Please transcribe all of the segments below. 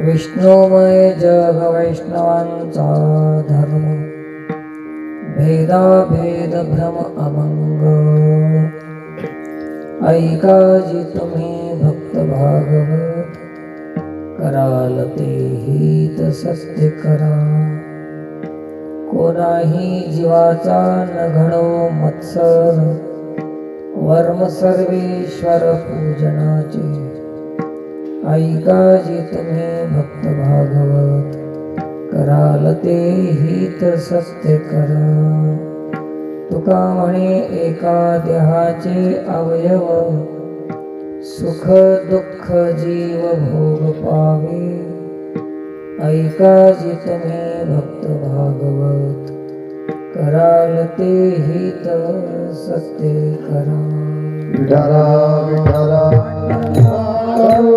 विष्णुमय जग वैष्णवांचा धर्म, भेदाभेद भ्रम अभंग. ऐका जी तुम्ही भक्त भागवत, कराल ते हित सत्य करा. कोणाही जीवाचा न घडो मत्सर, वर्म सर्वेश्वर पूजनाचे. ऐका जी तुम्ही भक्त भागवत, कराल ते हित सत्य करा. तुका म्हणे एका देहाचे अवयव, सुख दुःख जीव भोग पावे. ऐका जी तुम्ही भक्त भागवत, कराल ते हित सत्य करा. विठला विठला करू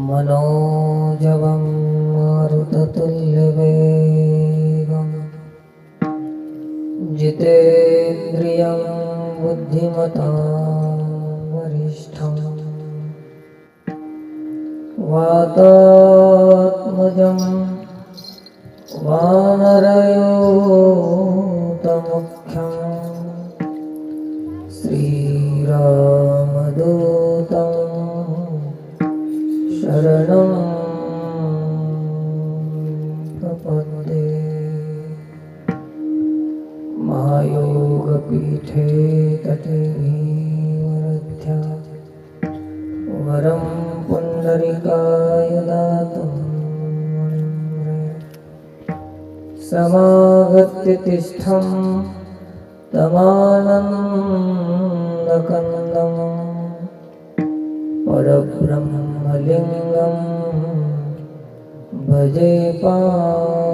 मनोजवं मारुततुल्यवेगं, जितेन्द्रियं बुद्धिमतां वरिष्ठं. वातात्मजं वानरयूथमुख्यं, श्रीरामदूतं शरणं प्रपद्ये. महायोगपीठे तटे भीमरथ्या, वरं पुण्डरीकाय दातुं मुनिम्रे. समागत्य तिष्ठं तमानन्दकन्दं, परब्रह्मलिङ्गं भजे पाण्डुरङ्गम्.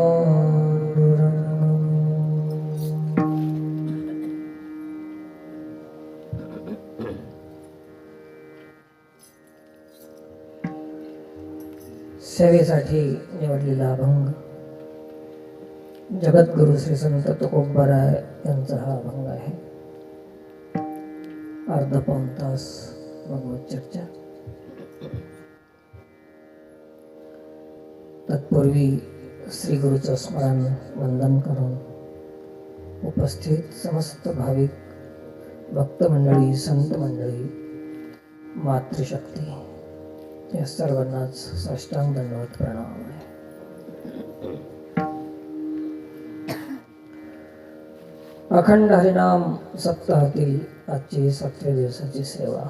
सेवेसाठी निवडलेला अभंग जगद्गुरु श्री संत तुकोबाराय यांचा हा अभंग आहे. अर्धा पाऊण तास भगवत चर्चा. तत्पूर्वी श्री गुरुचं स्मरण वंदन करून उपस्थित समस्त भाविक भक्त मंडळी, संत मंडळी, मातृशक्ती या सर्वांनाच साष्टांग दंडवत प्रणाम आहे. अखंड हरिनाम सप्ताहातील आजची 7व्या दिवसाची सेवा.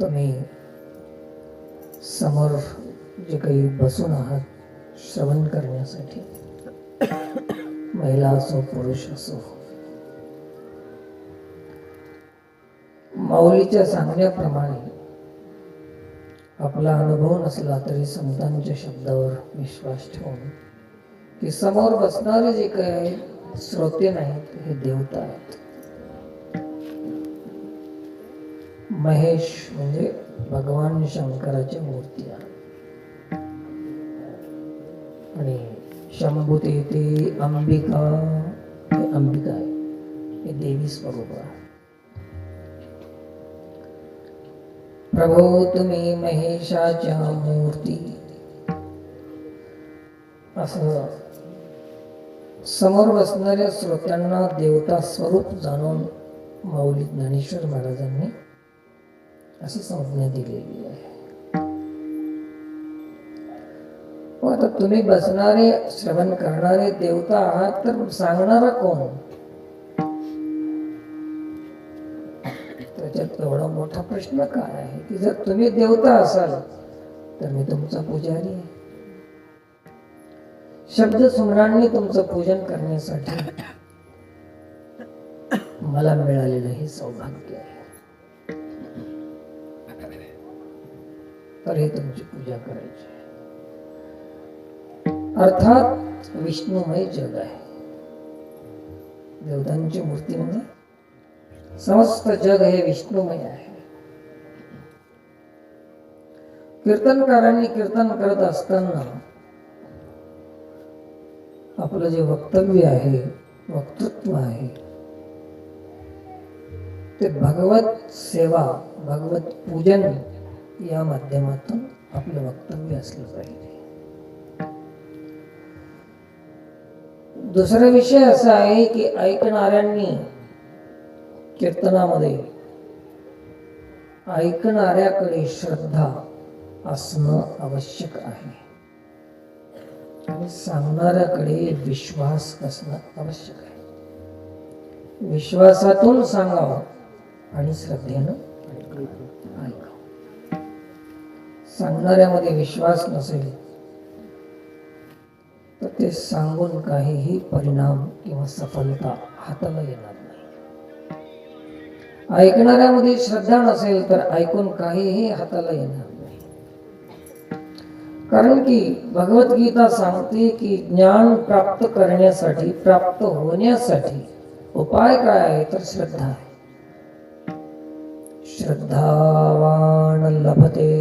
तुम्ही समोर जे काही बसून आहात श्रवण करण्यासाठी, महिला असो पुरुष असो, माऊलीच्या सांगण्याप्रमाणे आपला अनुभव नसला तरी संतांच्या शब्दावर विश्वास ठेवून की समोर बसणारे जे काही श्रोते नाहीत हे देवता आहेत. महेश म्हणजे भगवान शंकराच्या मूर्ती आहेत आणि शंभूते ते अंबिका, हे अंबिका आहे, हे देवी स्वरूप आहे. प्रभो तुम्ही महेशाच्या मूर्ती, असं समोर बसणाऱ्या श्रोत्यांना देवता स्वरूप जाणून माऊली ज्ञानेश्वर महाराजांनी अशी संज्ञा दिलेली आहे. आता तुम्ही बसणारे श्रवण करणारे देवता आहात तर सांगणारा कोण? त्याच्यात एवढा मोठा प्रश्न काय आहे की जर तुम्ही देवता असाल तर मी तुमचा पुजारी आहे. शब्द सुमरांनी तुमचं पूजन करण्यासाठी मला मिळालेलं हे सौभाग्य आहे. तर हे तुमची पूजा करायची. अर्थात विष्णुमय जग आहे. देवतांची मूर्ती म्हणजे समस्त जग हे विष्णुमय आहे. कीर्तनकारांनी कीर्तन करत असताना आपलं जे वक्तव्य आहे, वक्तृत्व आहे, ते भगवत सेवा, भगवत पूजन या माध्यमातून आपलं वक्तव्य असलं पाहिजे. दुसरा विषय असा आहे की ऐकणाऱ्यांनी कीर्तनामध्ये ऐकणाऱ्याकडे श्रद्धा असणं आवश्यक आहे आणि सांगणाऱ्याकडे विश्वास असणं आवश्यक आहे. विश्वासातून सांगावं आणि श्रद्धेनं ऐकावं. सांगणाऱ्यामध्ये विश्वास नसेल तर ते सांगून काहीही परिणाम किंवा सफलता हाताला येणार नाही. ऐकणाऱ्यामध्ये श्रद्धा नसेल तर ऐकून काहीही हाताला येणार नाही. कारण की भगवद्गीता सांगते की ज्ञान प्राप्त करण्यासाठी, प्राप्त होण्यासाठी उपाय काय आहे तर श्रद्धा आहे. श्रद्धावान लभते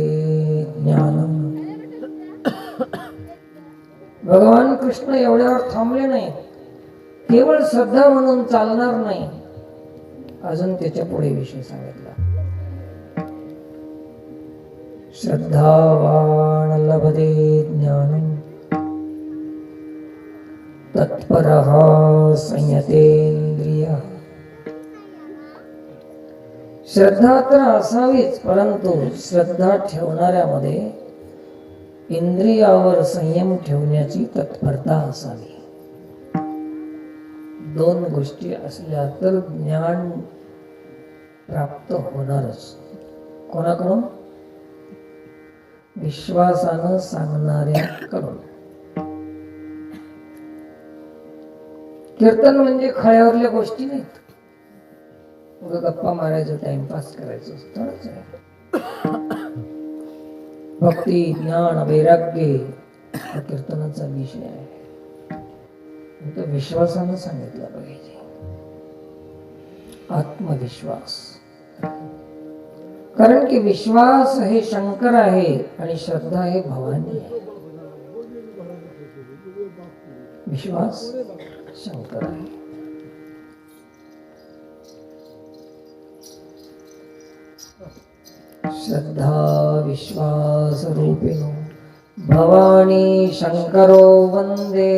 ज्ञानम. भगवान कृष्ण एवढ्यावर थांबले नाही. केवळ श्रद्धा म्हणून चालणार नाही, अजून त्याच्या पुढे विषय सांगितला. श्रद्धावान लभते ज्ञानम तत्परः संयतेंद्रियः. श्रद्धा तर असावीच, परंतु श्रद्धा ठेवणाऱ्यामध्ये इंद्रियावर संयम ठेवण्याची तत्परता असावी. दोन गोष्टी असल्या तर ज्ञान प्राप्त होणारच. कोणाकडून? विश्वासानं सांगणाऱ्याकडून. कीर्तन म्हणजे खळ्यावरल्या गोष्टी नाहीत. उगा गप्पा मारायचं, टाइमपास करायचं थोडंच आहे. भक्ती, ज्ञान, वैराग्य हा कीर्तनाचा विषय आहे. तो विश्वासानं सांगितलं पाहिजे. आत्मविश्वास. कारण की विश्वास हे शंकर आहे आणि श्रद्धा हे भवानी आहे. विश्वास शंकर आहे. श्रद्धा विश्वास रूपिणो भवानी शंकरो वंदे.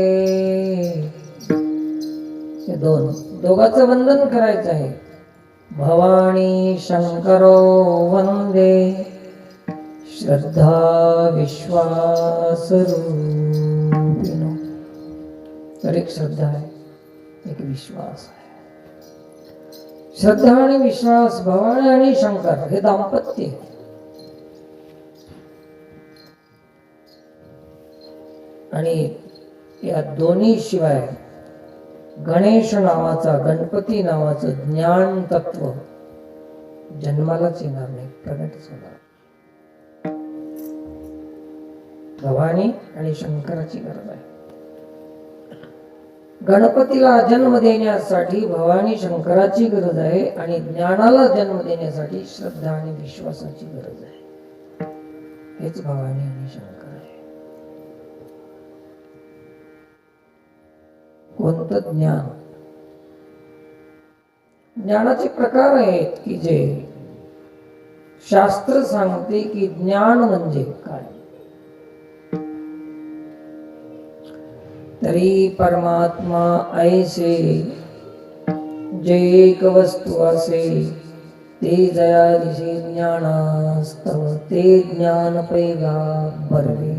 हे दोघांचं वंदन करायचं आहे. भवानी शंकरो वंदे. श्रद्धा विश्वास रूपिणो. तर एक श्रद्धा आहे, एक विश्वास आहे. श्रद्धा आणि विश्वास, भवानी आणि शंकर हे दाम्पत्य. आणि या दोन्ही शिवाय गणेश नावाचा, गणपती नावाचं ज्ञान तत्व जन्मालाच येणार नाही, प्रगटच होणार. भवानी आणि शंकराची गरज आहे. गणपतीला जन्म देण्यासाठी भवानी शंकराची गरज आहे आणि ज्ञानाला जन्म देण्यासाठी श्रद्धा आणि विश्वासाची गरज आहे. हेच भवानी आणि शंकर आहे. कोणतं ज्ञान? ज्ञानाचे प्रकार आहेत की जे शास्त्र सांगते की ज्ञान म्हणजे काय. तरी परमात्मा ऐसे जे एक वस्तू असे ते जया दिसे ज्ञानास्तव ते ज्ञान पैगा बरवे.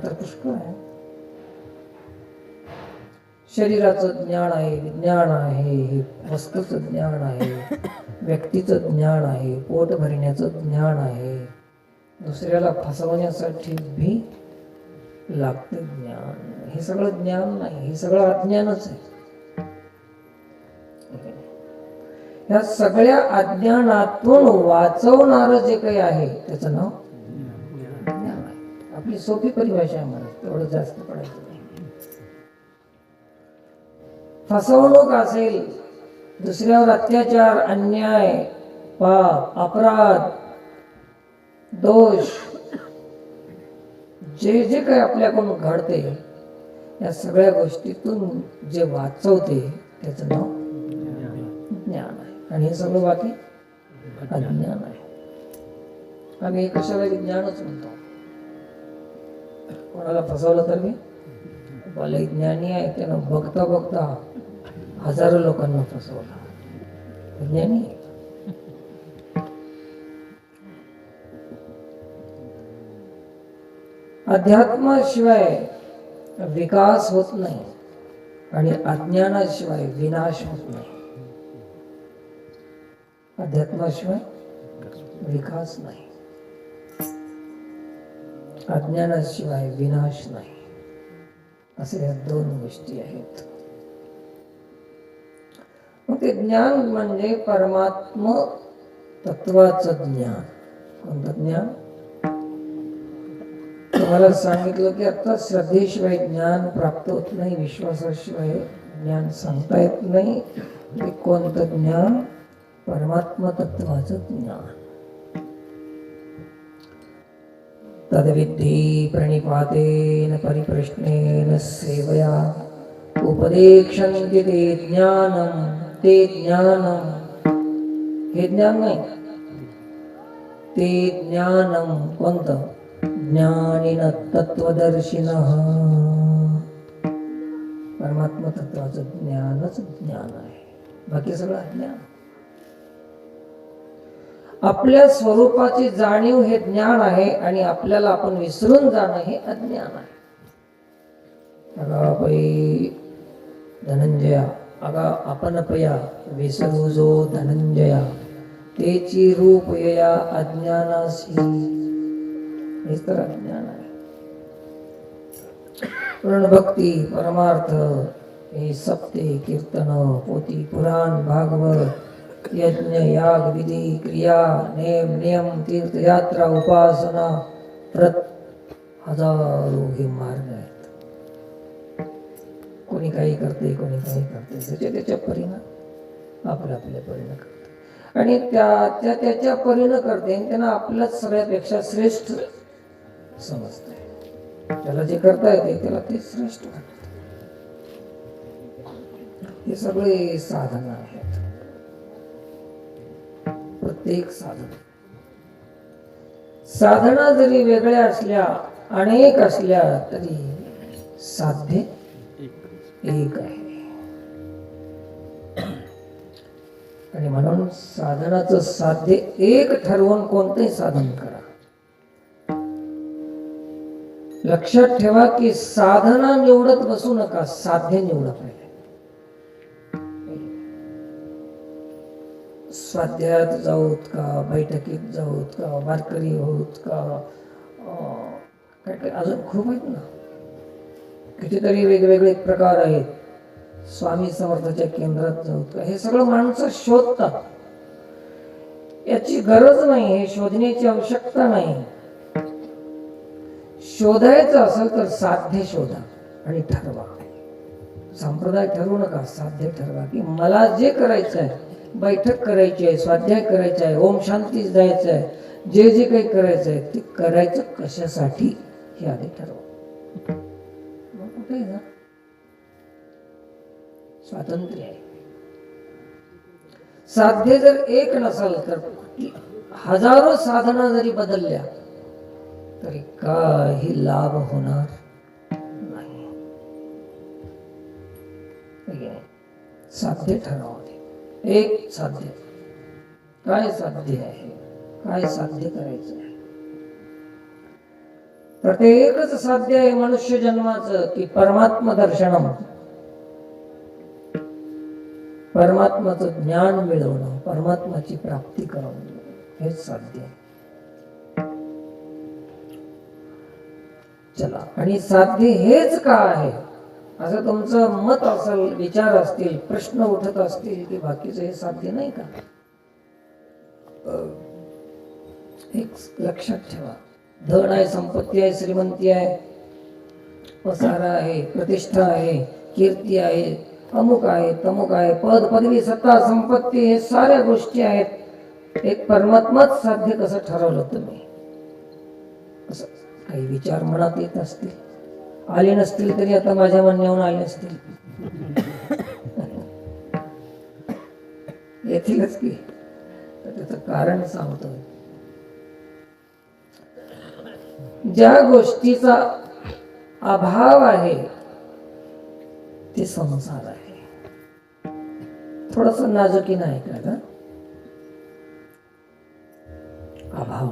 तर पुष्कळ आहे. शरीराचं ज्ञान आहे, विज्ञान आहे, वस्तूचं ज्ञान आहे, व्यक्तीचं ज्ञान आहे, पोट भरण्याचं ज्ञान आहे, दुसऱ्याला फसवण्यासाठी भी लागते ज्ञान. हे सगळं ज्ञान नाही, हे सगळं अज्ञानच आहे. या सगळ्या अज्ञानातून वाचवणार जे काही आहे त्याचं नाव ज्ञान आहे. आपली सोपी परिभाषा आहे, मला तेवढं जास्त पडायचं नाही. फसवणूक असेल, दुसऱ्यावर अत्याचार, अन्याय, पाप, अपराध, दोष, जे जे काही आपल्याकडून घडते, या सगळ्या गोष्टीतून जे वाचवते त्याचं नाव ज्ञान आहे. आणि हे सगळं बाकी अज्ञान आहे. आम्ही कशाला विज्ञानच म्हणतो. कोणाला फसवलं तर मी भले ज्ञानी आहे, त्यानं बघता बघता हजारो लोकांना फसवलं, ज्ञानी आहे. अध्यात्माशिवाय विकास होत नाही आणि अज्ञानाशिवाय विनाश होत नाही. अध्यात्माशिवाय विकास नाही, अज्ञानाशिवाय विनाश नाही. असे या दोन गोष्टी आहेत. मग ते ज्ञान म्हणजे परमात्म तत्वाचं ज्ञान. कोणतं ज्ञान? तुम्हाला सांगितलं की आता श्रद्धेशिवाय ज्ञान प्राप्त होत नाही, विश्वासाशिवाय ज्ञान सांगता येत नाही. ते कोणतं ज्ञान? परमात्म तत्वाचं ज्ञान. तद्विद्धि प्रणिपातेन परिप्रश्नेन सेवया उपदेक्षन्ति ते ज्ञानम. ते ज्ञानम, हे ज्ञान नाही, ते ज्ञानम. कोणतं? ज्ञानिन तत्वदर्शिनः. परमात्मा तत्वाचं ज्ञानच ज्ञान आहे, बाकी सगळं अज्ञान. आपल्या स्वरूपाची जाणीव हे ज्ञान आहे आणि आपल्याला आपण विसरून जाणं हे अज्ञान आहे. अगा पै धनंजया, अगा आपण पया विसरू जो धनंजया, तेची रूप यया अज्ञानासी. हेच तर अज्ञान आहे. भक्ती, परमार्थ, हे सप्ते, कीर्तन, पोथी, पुराण, भागवत, यज्ञ, याग, विधी, क्रिया, नेम, नियम, तीर्थयात्रा, उपासना, व्रत, हजारो हे मार्ग आहेत. कोणी काही करते, कोणी काही करते, त्याच्या त्याच्या परीनं आपल्या परीनं करते. आणि त्याच्या परीनं करते आणि त्यांना आपल्याच सगळ्यापेक्षा श्रेष्ठ समजते. त्याला जे करता येते त्याला ते श्रेष्ठ वाटते. हे सगळे साधन आहेत. प्रत्येक साधना जरी वेगळ्या असल्या, अनेक असल्या, तरी साध्य एक आहे. आणि म्हणून साधनाचं साध्य एक ठरवून कोणतेही साधन करा. लक्षात ठेवा की साधना निवडत बसू नका, साध्य निवडा पाहिजे. स्वाध्यायात जाऊत का, बैठकीत जाऊत का, वारकरी होत का, काय काय अजून खूप आहेत ना, कितीतरी वेगवेगळे प्रकार आहेत. स्वामी समर्थाच्या केंद्रात जाऊत का, हे सगळं माणसं शोधतात. याची गरज नाही, हे शोधण्याची आवश्यकता नाही. शोधायचं असेल तर साध्य शोधा आणि ठरवा. संप्रदाय ठरवू नका, साध्य ठरवा की मला जे करायचं आहे, बैठक करायची आहे, स्वाध्याय करायचा आहे, ओम शांती जायचं आहे, जे जे काही करायचं आहे ते करायचं कशासाठी हे आधी ठरवा. मग कुठे जा, स्वातंत्र्य आहे. साध्य जर एक नसेल तर हजारो साधना जरी बदलल्या तरी काही लाभ होणार नाही. साध्य ठरावं. एक साध्य, काय साध्य आहे, काय साध्य करायचं आहे. तर ते एकच साध्य आहे मनुष्य जन्माचं की परमात्म दर्शनम, परमात्माचं ज्ञान मिळवणं, परमात्माची प्राप्ती करणं हेच साध्य आहे. चला, आणि साध्य हेच का आहे असं तुमचं मत असेल, विचार असतील, प्रश्न उठत असतील की बाकीचं हे साध्य नाही का? एक लक्षात ठेवा, धन आहे, संपत्ती आहे, श्रीमंती आहे, पसारा आहे, प्रतिष्ठा आहे, कीर्ती आहे, अमुक आहे, तमुक आहे, पद पदवी सत्ता संपत्ती, हे साऱ्या गोष्टी आहेत. एक परमात्माच साध्य कसं ठरवलं तुम्ही? असं काही विचार मनात येत असतील, आले नसतील तरी आता माझ्या म्हणण्याहून आले असतील, येतीलच की. तर त्याचं कारण सांगतोय. ज्या गोष्टीचा अभाव आहे ते संसार आहे. थोडस नाजुकीनं ऐका का. अभाव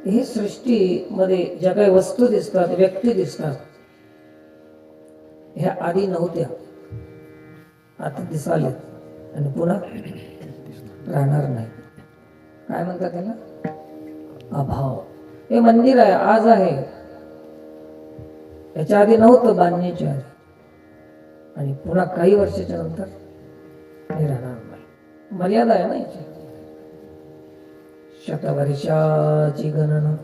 ही सृष्टीमध्ये ज्या काही वस्तू दिसतात, व्यक्ती दिसतात, ह्या आधी नव्हत्या, आता दिसालेत आणि पुन्हा राहणार नाही. काय म्हणतात त्याला? अभाव. हे मंदिर आहे, आज आहे, याच्या आधी नव्हतं, बांधण्याच्या आधी, आणि पुन्हा काही वर्षाच्या नंतर हे राहणार नाही. मर्यादा आहे ना याची. शतवर्षाची गणना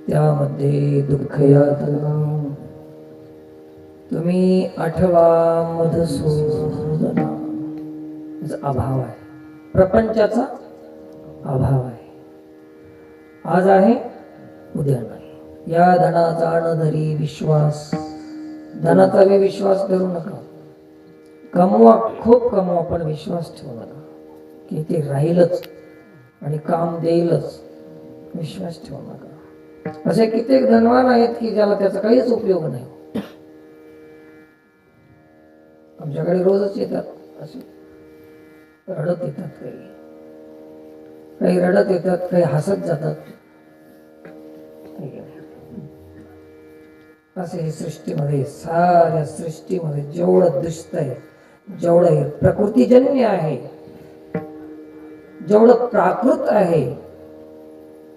त्यामध्ये दुःख यातना, तुम्ही आठवा मधुसूदना. अभाव आहे, प्रपंचाचा अभाव आहे. आज आहे, उद्या नाही. या धनाचा न धरी विश्वास, धनाचा बी विश्वास धरू नका. कमवा, खूप कमवा, पण विश्वास ठेवू नका की ते राहीलच आणि काम देईलच. विश्वास ठेवू नका. असे कित्येक धनवान आहेत की ज्याला त्याचा काहीच उपयोग नाही. आमच्याकडे रोजच येतात असे, रडत येतात, काही रडत येतात, काही हसत जातात. असे हे सृष्टीमध्ये, साऱ्या सृष्टीमध्ये जेवढं दिसतंय, जेवढं हे प्रकृतीजन्य आहे, जेवढं प्राकृत आहे,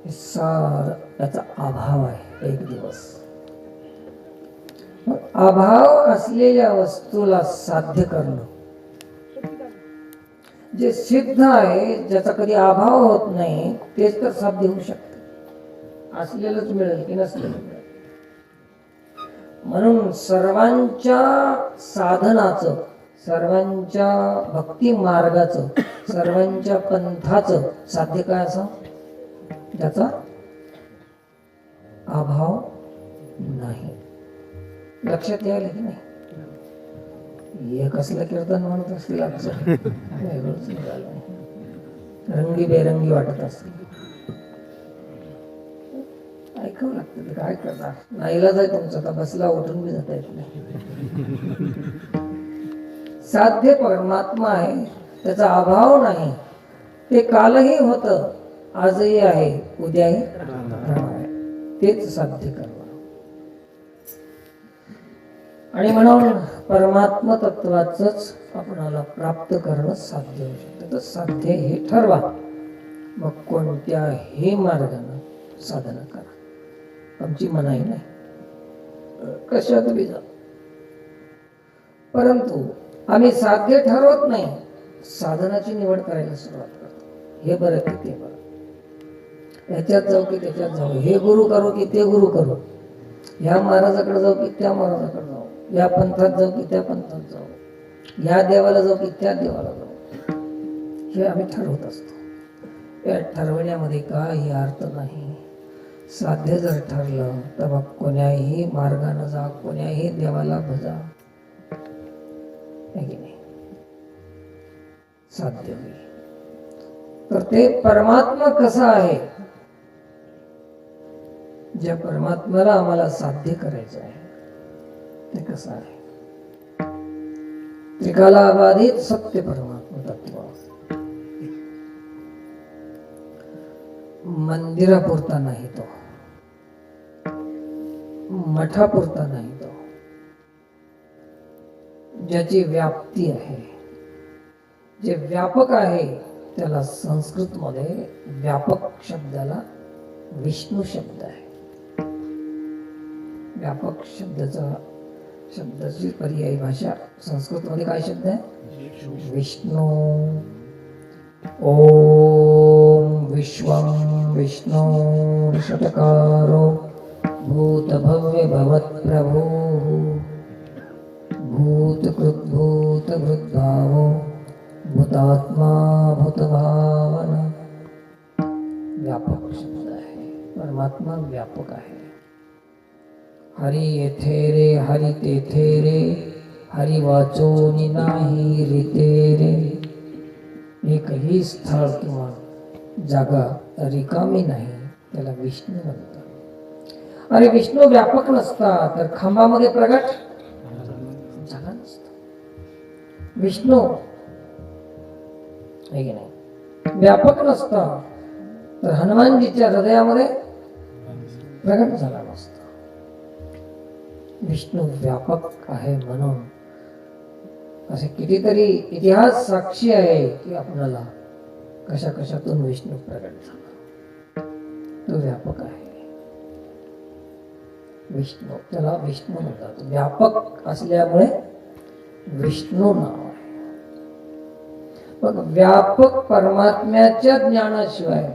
हे सार याचा अभाव आहे. एक दिवस अभाव असलेल्या वस्तूला साध्य करणं, जे सिद्ध आहे, ज्याचा कधी अभाव होत नाही, तेच तर साध्य होऊ शकते. असलेलंच मिळेल की नसलेलं मिळेल. म्हणून सर्वांच्या साधनाचं, सर्वांच्या भक्ती मार्गाचं, सर्वांच्या पंथाचं साध्य काय असं? ज्याचा अभाव नाही. लक्षात यायला की नाही? हे कसलं कीर्तन म्हणत असतील आमचं, रंगी बेरंगी वाटत असतील. ऐकावं लागतं. ते काय करणार, नाईलाज आहे तुमचा. आता बसला, उठून बी जाता येत नाही. साध्य परमात्मा आहे, त्याचा अभाव नाही. ते कालही होतं, आजही आहे, उद्याही राहणार आहे. तेच साध्य करणार. आणि म्हणून परमात्म तत्वाचंच आपणाला प्राप्त करणं साध्य होऊ शकतं. तर साध्य हे ठरवा, मग कोणत्याही मार्गाने साधना करा. आमची मनाई नाही, कशात बी जा. परंतु आम्ही साध्य ठरवत नाही, साधनाची निवड करायला सुरुवात करतो. हे बरं की ते बरं, याच्यात जाऊ की त्याच्यात जाऊ, हे गुरु करू की ते गुरु करू, ह्या महाराजाकडे जाऊ की त्या महाराजाकडे जाऊ, या पंथात जाऊ की त्या पंथात जाऊ, ह्या देवाला जाऊ की त्या देवाला जाऊ, हे आम्ही ठरवत असतो. या ठरवण्यामध्ये काही अर्थ नाही. साध्य जर ठरलं तर मग कोण्याही मार्गाने जा, कोण्याही देवाला भजा, नाही साध्य होईल. तर ते परमात्मा कसा आहे, ज्या परमात्म्याला आम्हाला साध्य करायचं आहे ते कसं आहे? त्रिकालाबाधित सत्य परमात्मा तत्व. मंदिरापुरता नाही तो, मठापुरता नाही तो, ज्याची व्याप्ती आहे, जे व्यापक आहे, त्याला संस्कृत मध्ये व्यापक शब्दाला विष्णू शब्द आहे. व्यापक शब्दाची पर्यायी भाषा संस्कृत मध्ये काय शब्द आहे? विष्णू. ओम विश्वं विष्णु षटकारो भूतभव्य भवत्प्रभु भूतकृद्भूतभृद्भावो भूतात्मा भूतभावना. व्यापक शब्द आहे. परमात्मा व्यापक आहे. हरी येथे रे, हरी तेथे रे, हरी वाचोनी नाही रीते रे. एकही स्थळ किंवा जागा रिकामी नाही, त्याला विष्णू म्हणतात. अरे विष्णू व्यापक नसता तर खांबामध्ये प्रगट झाला नसता. विष्णू आहे की नाही, व्यापक नसता तर हनुमानजीच्या हृदयामध्ये प्रगट झाला नसता. विष्णू व्यापक आहे म्हणून असे कितीतरी इतिहास साक्षी आहे की आपल्याला कशा कशातून विष्णू प्रगट झाला. तो व्यापक आहे. विष्णू, त्याला विष्णू म्हणतात. व्यापक असल्यामुळे विष्णू नाव आहे. मग व्यापक परमात्म्याच्या ज्ञानाशिवाय,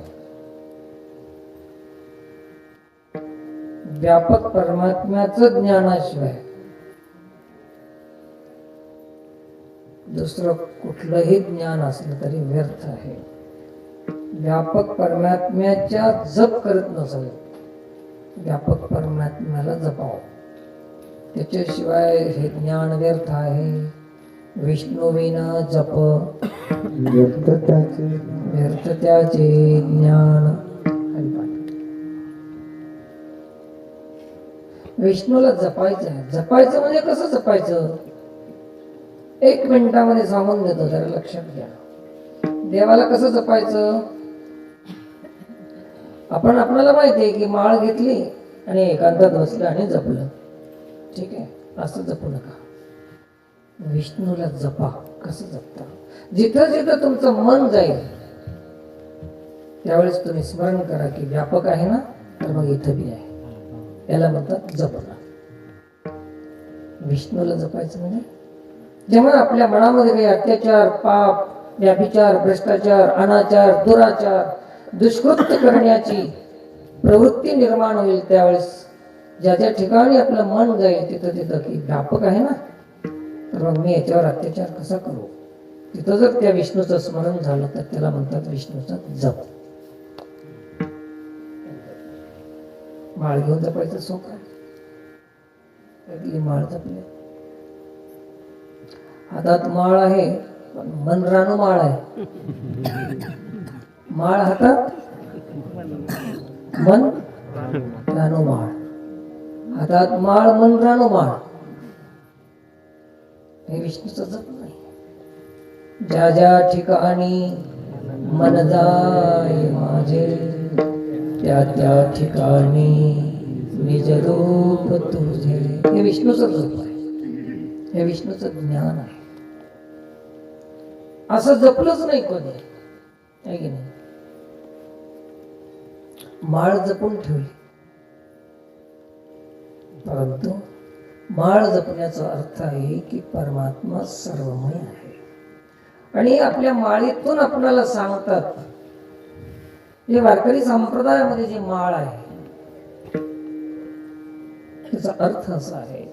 व्यापक परमात्म्याचं ज्ञानाशिवाय दुसरं कुठलंही ज्ञान असलं तरी व्यर्थ आहे. व्यापक परमात्म्याच्या जप करत नसेल, व्यापक परमात्म्याला जपावं, त्याच्याशिवाय हे ज्ञान व्यर्थ आहे. विष्णुविना जप व्यर्थ त्याचे ज्ञान. विष्णूला जपायचं आहे. जपायचं म्हणजे कसं जपायचं? 1 मिनिटामध्ये सांगून देतो, जरा लक्षात घ्या. देवाला कसं जपायचं? आपल्याला माहिती आहे की माळ घेतली आणि एकांतात बसलं आणि जपलं, ठीक आहे, असं जपू नका. विष्णूला जपा. कसं जपता? जिथं जिथं तुमचं मन जाईल त्यावेळेस तुम्ही स्मरण करा की व्यापक आहे ना, तर मग इथं बी आहे. याला म्हणतात जपणं. विष्णूला जपायचं म्हणजे जेव्हा आपल्या मनामध्ये काही अत्याचार, पाप, व्यभिचार, भ्रष्टाचार, अनाचार, दुराचार, दुष्कृत्य करण्याची प्रवृत्ती निर्माण होईल, त्यावेळेस ज्या ज्या ठिकाणी आपलं मन जाईल तिथं तिथं की व्यापक आहे ना, तर मग मी याच्यावर अत्याचार कसा करू, तिथं जर त्या विष्णूचं स्मरण झालं तर त्याला म्हणतात विष्णूचा जप. माळ घेऊन जपायचं सोप आहे. माळ जपली, हातात माळ आहे पण मन रानू माळ आहे. माळ हातात, मन रानू माळ. हातात माळ, मन रानू माळ. हे विष्णूचं जप नाही. ज्या ज्या ठिकाणी मन जाय माझे, त्या त्या ठिकाणी निज रूप तुझे. हे विष्णूचं जप आहे. हे विष्णूचं ज्ञान आहे. असं जपलंच नाही कोणी, आहे की नाही? माळ जपून ठेवली, परंतु माळ जपण्याचा अर्थ आहे की परमात्मा सर्वमय आहे. आणि आपल्या माळीतून आपल्याला सांगतात, जे वारकरी संप्रदायामध्ये जे माळ आहे त्याचा अर्थ असा आहे,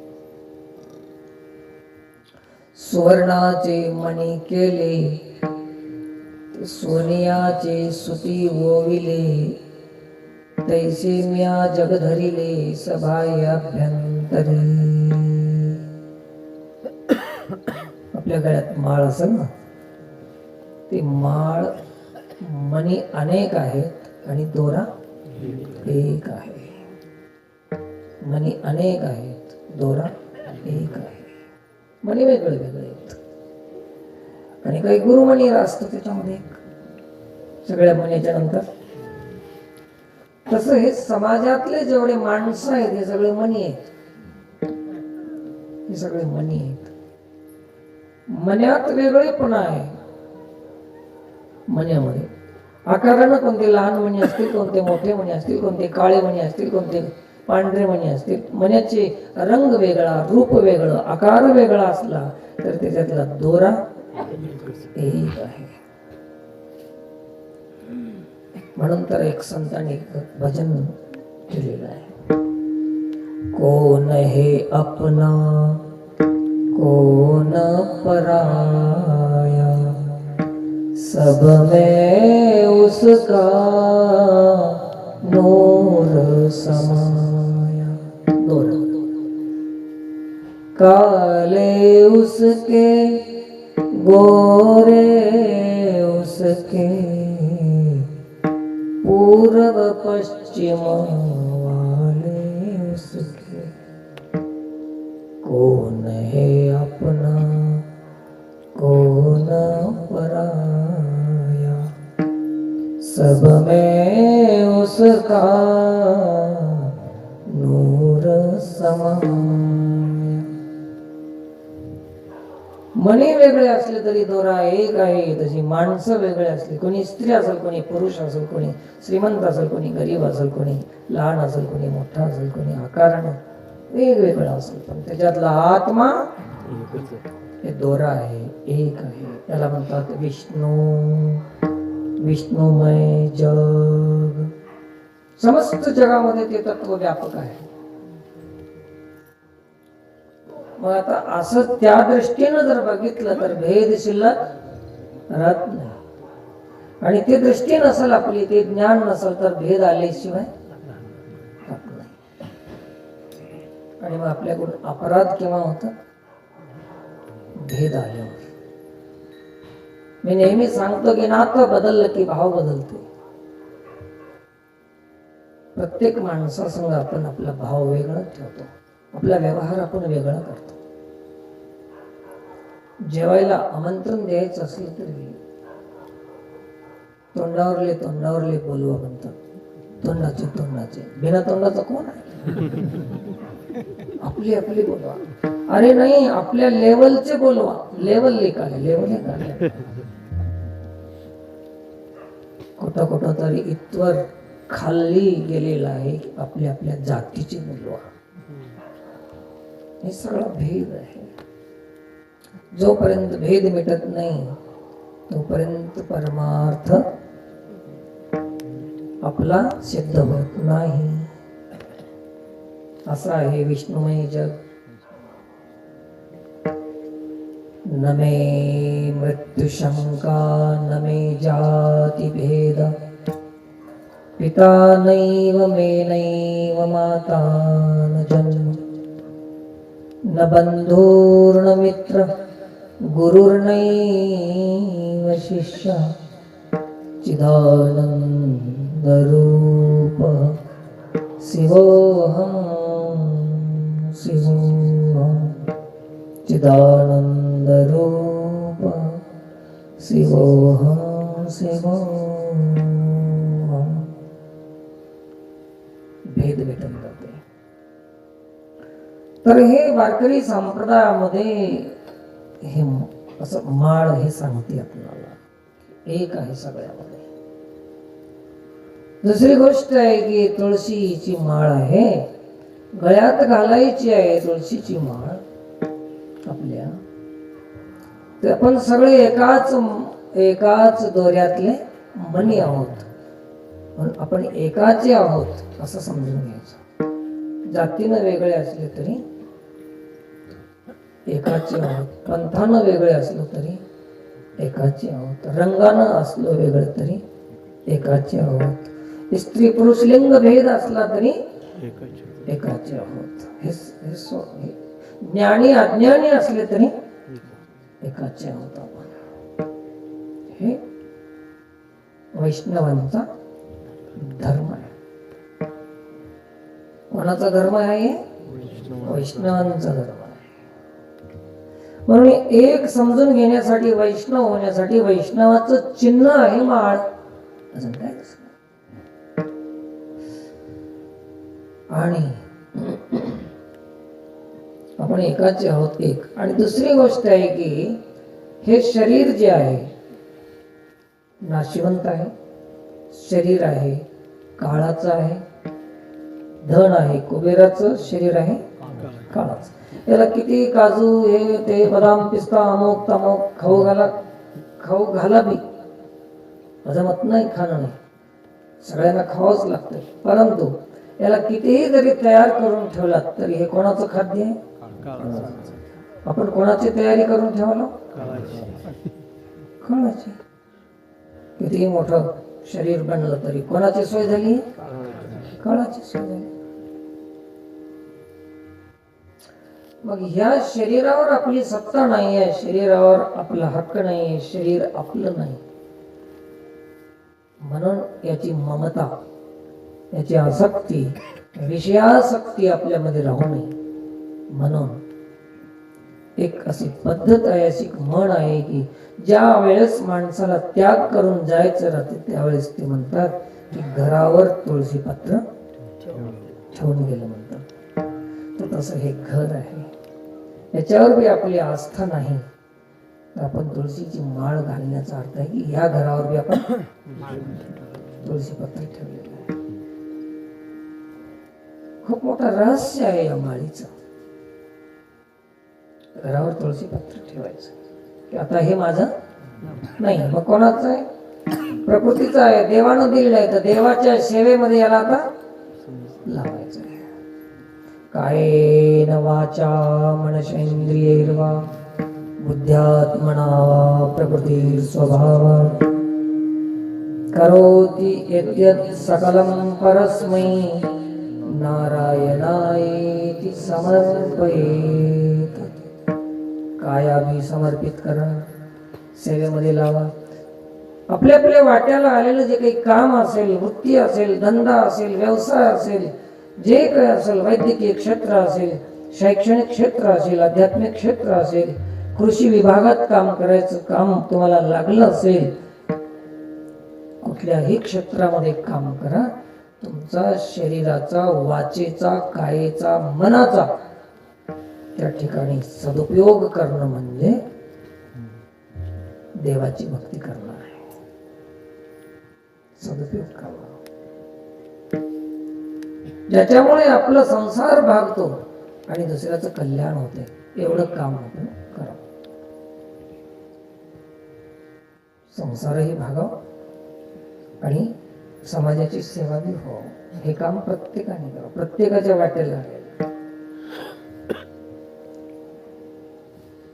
सुवर्णाचे मणी केले, सोनियाचे सुती ओविले, तैसे म्या जग धरिले सभायाभ्यंतरी. आपल्या गळ्यात माळ असेल ना, ते माळ मणी अनेक आहेत आणि दोरा एक आहे. मणी अनेक आहेत, दोरा एक आहे. मणी वेगळे वेगळे आहेत. आणि काही गुरुमणी असतो त्याच्यामध्ये. सगळ्या मणीच्या नंतर तसं हे समाजातले जेवढे माणसं आहेत हे सगळे मनी आहेत. हे सगळे मनी आहेत. मन्यात वेगळेपणा आहे. मन्यामध्ये आकारानं कोणते लहान मणी असतील, कोणते मोठे मणी असतील, कोणते काळे मणी असतील, कोणते पांढरे मणी असतील. मण्याचे रंग वेगळा, रूप वेगळं, आकार वेगळा असला तर त्याच्यातला दोरा एक आहे. म्हणून तर एक संतांनी एक भजन केलेलं आहे. कोण हे अपना कोण पराया, सब में उसका नूर समाया. दोरा. काले उसके गोरे उसके, पूर्व पश्चिम वाले उसके. कौन है अपना कौन पराया, सब में उसका नूर समाया. मणी वेगळे असले तरी दोरा एक आहे. तशी माणसं वेगळे असली, कोणी स्त्री असेल, कोणी पुरुष असेल, कोणी श्रीमंत असेल, कोणी गरीब असेल, कोणी लहान असेल, कोणी मोठा असेल, कोणी आकारानं वेगवेगळा असेल, पण त्याच्यातला आत्मा हे दोरा आहे, एक आहे. त्याला म्हणतात विष्णू. विष्णुमय जग. समस्त जगामध्ये ते तत्व व्यापक आहे. मग आता असं त्या दृष्टीनं जर बघितलं तर भेद शिल्लक राहत नाही. आणि ते दृष्टी नसेल आपली, ते ज्ञान नसेल तर भेद आल्याशिवाय राहत नाही. आणि मग आपल्याकडून अपराध केव्हा होतात? भेद आल्यावर. मी नेहमी सांगतो की नातं बदललं की भाव बदलते. प्रत्येक माणसासंग आपण आपला भाव वेगळा ठेवतो, आपला व्यवहार आपण वेगळा करतो. जेवायला आमंत्रण द्यायचं असलं तरी तोंडावरले बोलवा म्हणतात. तोंडाचे बिना तोंडाचा कोण आहे? आपली आपली बोलवा. अरे नाही, आपल्या लेवलचे बोलवा. लेवल काय कुठं तरी इतवर खाली गेलेला आहे. आपल्या आपल्या जातीचे बोलवा. हे सगळा भेद आहे. जोपर्यंत भेद मिटत नाही तोपर्यंत परमार्थ आपला सिद्ध होत नाही. असा आहे विष्णुमय जग. न मे मृत्यु शंका न मे जाति भेद, पिता नैव मे नैव माता न जन्म, न बंधुर्न मित्र गुरुर्नैव शिष्य, चिदानंद रूप शिवोऽहं शिवोऽहं, चिदानंद रूप शिवोऽहं शिवोऽहं. भेद भेटून जाते. तर हे वारकरी संप्रदायामध्ये हे असं माळ हे सांगते आपल्याला, एक आहे सगळ्यामध्ये. दुसरी गोष्ट आहे की तुळशीची माळ आहे, गळ्यात घालायची आहे तुळशीची माळ आपल्या. तर आपण सगळे एकाच दोऱ्यातले मणी आहोत, पण आपण एकाचे आहोत असं समजून घ्यायचं. जातीनं वेगळे असले तरी एकाचे आहोत, पंथानं वेगळे असलो तरी एकाचे आहोत, रंगानं असलो वेगळे तरी एकाचे आहोत, स्त्री पुरुष लिंग भेद असला तरी एकाचे आहोत. हे ज्ञानी अज्ञानी असले तरी एकाचे आहोत आपण. हे वैष्णवांचा धर्म आहे. कोणाचा धर्म आहे? वैष्णवांचा धर्म आहे. म्हणून एक समजून घेण्यासाठी, वैष्णव होण्यासाठी वैष्णवाचं चिन्ह आहे माळ. अजून काय? आणि आपण एकाचे आहोत एक. आणि दुसरी गोष्ट आहे की हे शरीर जे आहे नाशिवंत आहे, शरीर आहे काळाचं आहे, धन आहे कुबेराचं, शरीर आहे काळाचं. याला किती काजू हे ते बदाम पिस्ता अमुक तमुक खाऊ घाला बी माझं मत नाही, खाणं नाही, सगळ्यांना खावंच लागतं. परंतु याला कितीही जरी तयार करून ठेवलात तरी हे कोणाचं खाद्य आहे? आपण कोणाची तयारी करून ठेवला? काळाची. कितीही मोठं शरीर बनलं तरी कोणाची सोय झाली? काळाची सोय झाली. मग ह्या शरीरावर आपली सत्ता नाही आहे, शरीरावर आपला हक्क नाही आहे, शरीर आपलं नाही. म्हणून याची ममता, याची आसक्ती, विषयासक्ती आपल्यामध्ये राहू नये. म्हणून एक अशी पद्धत आहे, अशी म्हण आहे की ज्या वेळेस माणसाला त्याग करून जायचं राहते त्यावेळेस ते म्हणतात की घरावर तुळशी पत्र ठेवून गेलं म्हणतात. तर तसं हे घर आहे, याच्यावर बी आपली आस्था नाही तर आपण तुळशीची माळ घालण्याचा अर्थ आहे की ह्या घरावर बी आपण तुळशी पत्र ठेवलेलं आहे. खूप मोठं रहस्य आहे या माळीचं. घरावर तुळशी पत्र ठेवायचं की आता हे माझं नाही, मग कोणाचं आहे? प्रकृतीचं आहे, देवानं दिलेलं आहे, तर देवाच्या सेवेमध्ये याला आता लावायचं आहे. कायेन वाचा मनसेंद्रियैर्वा बुद्ध्यात्मना वा प्रकृती स्वभाव करोति यद्यत् सकलं परस्मै नारायणायेति समर्पयेत्. कायाभी समर्पित करा, सेवेमध्ये लावा. आपल्या आपल्या वाट्याला आलेलं जे काही काम असेल, वृत्ती असेल, धंदा असेल, व्यवसाय असेल, जे काही असेल, वैद्यकीय क्षेत्र असेल, शैक्षणिक क्षेत्र असेल, आध्यात्मिक क्षेत्र असेल, कृषी विभागात काम करायचं काम तुम्हाला लागलं असेल, कुठल्याही क्षेत्रामध्ये काम करा. तुमचा शरीराचा, वाचेचा, कायेचा, मनाचा त्या ठिकाणी सदुपयोग करणं म्हणजे देवाची भक्ती करणं आहे. सदुपयोग करणं ज्याच्यामुळे आपला संसार भागतो आणि दुसऱ्याचं कल्याण होते, एवढं काम आपण करावं. संसारही भागाव आणि समाजाची सेवा बी हो, हे काम प्रत्येकाने करावं, प्रत्येकाच्या वाटेला.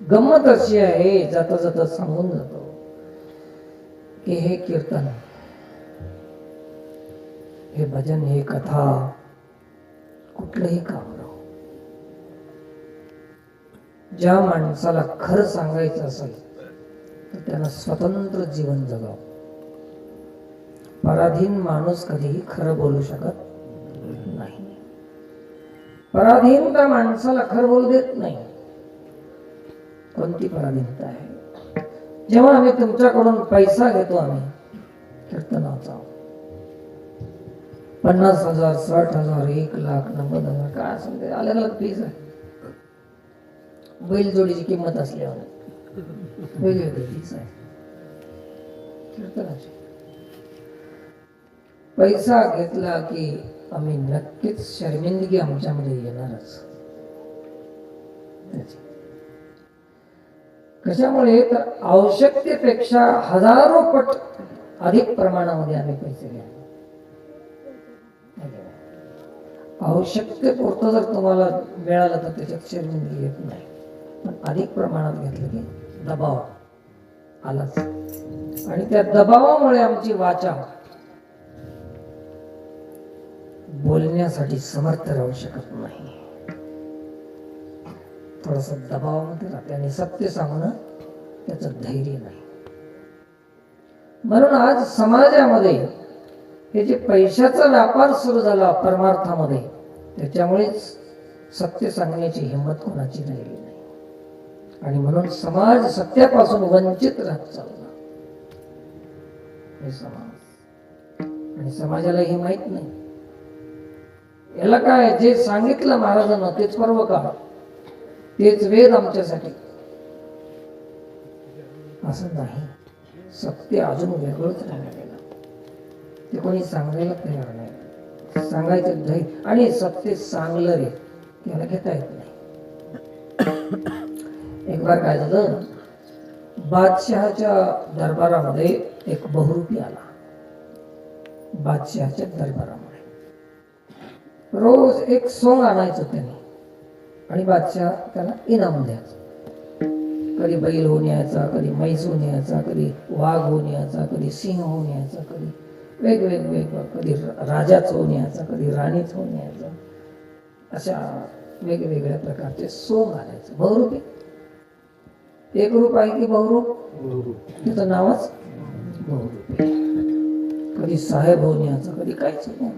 गंमत अशी आहे, जाता जाता सांगून जातो की हे कीर्तन, हे भजन, हे कथा, कुठलंही काम राहो, ज्या माणसाला खरं सांगायचं असेल तर त्यानं स्वतंत्र जीवन जगावं. पराधीन माणूस कधीही खरं बोलू शकत नाही. पराधीनता माणसाला खरं बोलू देत नाही. कोणती पराधीनता आहे? जेव्हा आम्ही तुमच्याकडून पैसा घेतो, आम्ही कीर्तनाचा 50,000, 60,000, 1,00,000, 90,000 काय असेल ते अलग अलग फीस आहे. बैलजोडीची किंमत असल्यावर वेगवेगळी फीस आहे कीर्तनाची. पैसा घेतला की आम्ही नक्कीच शर्मिंदगी आमच्यामध्ये येणारच. कशामुळे तर आवश्यकतेपेक्षा हजारो पट अधिक प्रमाणामध्ये आम्ही पैसे घ्या. आवश्यकतेपुरतं जर तुम्हाला मिळालं तर त्याच्यात शर्मिंदगी येत नाही, पण अधिक प्रमाणात घेतलं की दबाव आलाच. आणि त्या दबावामुळे आमची वाचा बोलण्यासाठी समर्थ राहू शकत नाही. थोडस दबावामध्ये राहते आणि सत्य सांगणं त्याचं धैर्य नाही. म्हणून आज समाजामध्ये हे जे पैशाचा व्यापार सुरू झाला परमार्थामध्ये, त्याच्यामुळेच सत्य सांगण्याची हिंमत कोणाची राहिली नाही. आणि म्हणून समाज सत्यापासून वंचित राहत चालला. हे समाज आणि समाजाला हे माहित नाही याला काय, जे सांगितलं महाराजांना तेच पर्व का, तेच वेद आमच्यासाठी, असं नाही. सत्य अजून वेगळंच राहिलं, ते कोणी सांगायला तयार नाही. सांगायचं नाही आणि सत्य सांगलं रे त्याला घेता येत नाही. एक बार काय झालं, बादशहाच्या दरबारामध्ये एक बहुरूपी आला. बादशहाच्या दरबारामध्ये रोज एक सोंग आणायचं त्याने आणि बादशाह त्याला इनाम द्यायचं. कधी बैल होऊन यायचा, कधी म्हैस होऊन यायचा, कधी वाघ होऊन यायचा, कधी सिंह होऊन यायचा, कधी वेगवेगळं, कधी राजाच होऊन यायचा, कधी राणीच होऊन यायचा. अशा वेगवेगळ्या प्रकारचे सोंग आणायचं. बहुरूपी, एक रूप आहे की बहुरूप, त्याचं नावच बहुरूपी. कधी साहेब होऊन यायचं, कधी काहीच होऊन.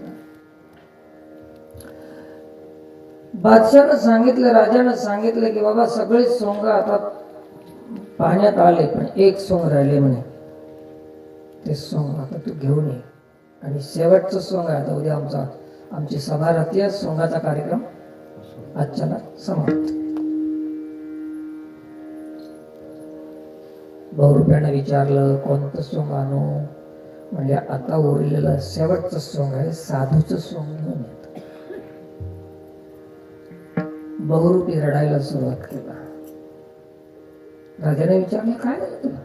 बादशाहनं सांगितलं, राजानं सांगितलं की बाबा सगळे सोंग आता पाहण्यात आले, पण एक सोंग राहिले म्हणे, ते सोंग आता तू घेऊन ये. आणि शेवटचं सोंग आहे आता, उद्या आमची सभा राहते, सोंगाचा कार्यक्रम आजच्याला समाप्त. बहुरूप्यानं विचारलं कोणतं सोंग आणू, म्हणजे आता उरलेलं शेवटचं सोंग आहे, साधूचं सोंग घेऊन येत. बहुरूपी रडायला सुरुवात केला. राजाने विचारलं काय झालं तुला?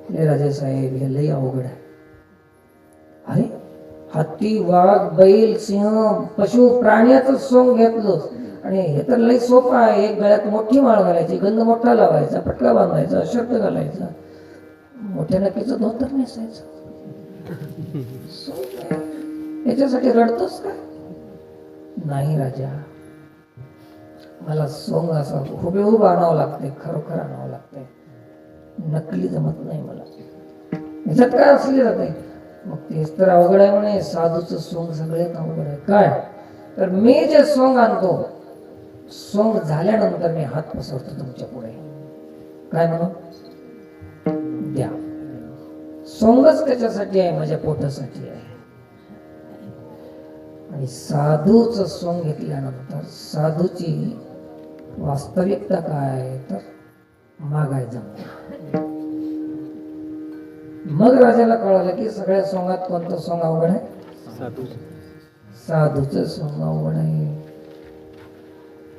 हे राजेसाहेब हे लई अवघड आहे. अरे हत्ती, वाघ, बैल, सिंह, पशु प्राण्याचं सोंग घेतलं आणि हे तर लई सोपं आहे. एक गळ्यात मोठी माळ घालायची, गंध मोठा लावायचा, पटका बांधायचा, शर्ट घालायचा, मोठ्या नक्कीचं धोतर नेसायचं. याच्यासाठी रडतोस का? नाही राजा, मला सोंग असं हुबेहूब आणावं लागते, खरोखर आणावं लागते, नकली जमत नाही मला. याच्यात काय असले जाते? मग तेच तर अवघड आहे म्हणे, साधूचं सोंग सगळ्यात अवघड आहे. काय तर मी जे सोंग आणतो, सोंग झाल्यानंतर मी हात पसरतो तुमच्या पुढे, काय म्हणून द्या. सोंगच त्याच्यासाठी आहे, माझ्या पोटासाठी आहे. आणि साधूचं सोंग घेतल्यानंतर साधूची वास्तविकता काय आहे तर मागायचं. मग राजाला कळालं की सगळ्या सोंगात कोणतं सोंग अवघड आहे? साधूचं सोंग अवघड आहे.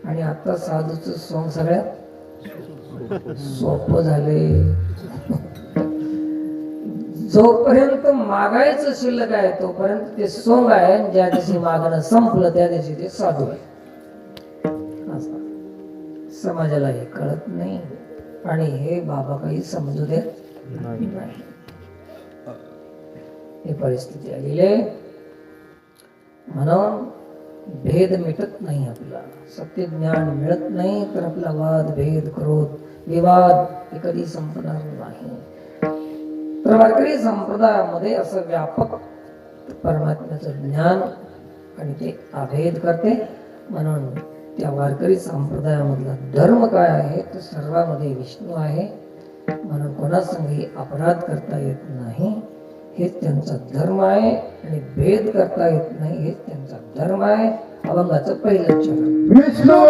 आणि आता साधूचं सोंग सगळ्यात सोपं झाले. जोपर्यंत मागायचं शिल्लक आहे तोपर्यंत ते सोंग आहे, ज्या दिवशी मागणं संपलं त्या दिवशी ते साधू आहे. समाजाला हे कळत नाही आणि हे बाबा काही समजू देत नाही. ही परिस्थिती आलेली आहे. म्हणून भेद मिटत नाही, आपला सत्य ज्ञान मिळत नाही तर आपला वाद, भेद, क्रोध, विवाद हे कधी संपणार नाही. तर वारकरी संप्रदायामध्ये असं व्यापक परमात्म्याचं ज्ञान आणि ते अभेद करते. म्हणून त्या वारकरी संप्रदायामधला धर्म काय आहे तर सर्वांमध्ये विष्णू आहे. म्हणून कोणासंगही अपराध करता येत नाही, हेच त्यांचा धर्म आहे. आणि भेद करता येत नाही, हेच त्यांचा धर्म आहे. अभंगाचं पहिलं चरण. विष्णू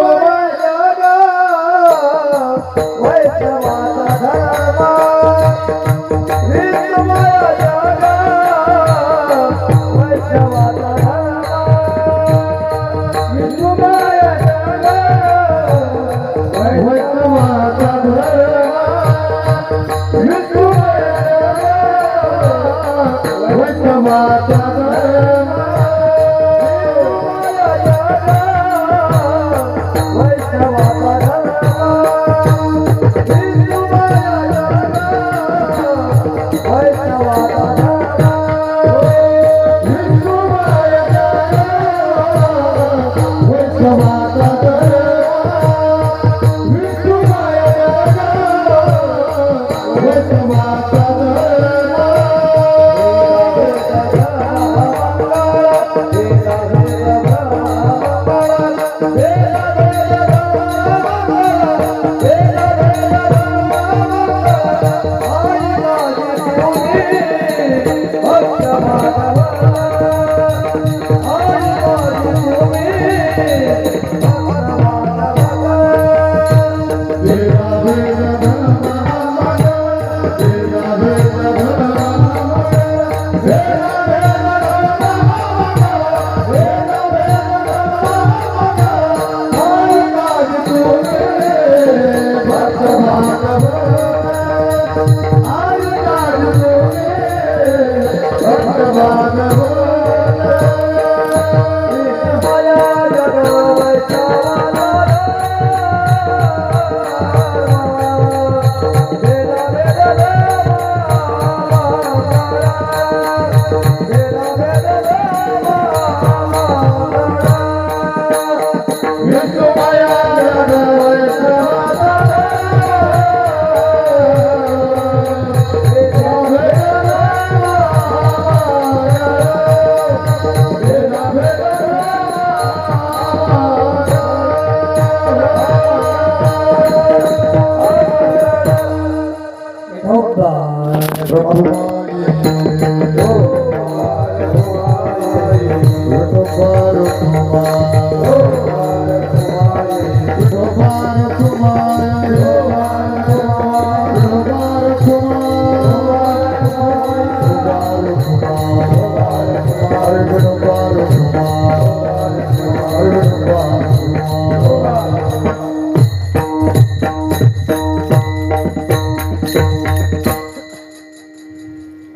Oh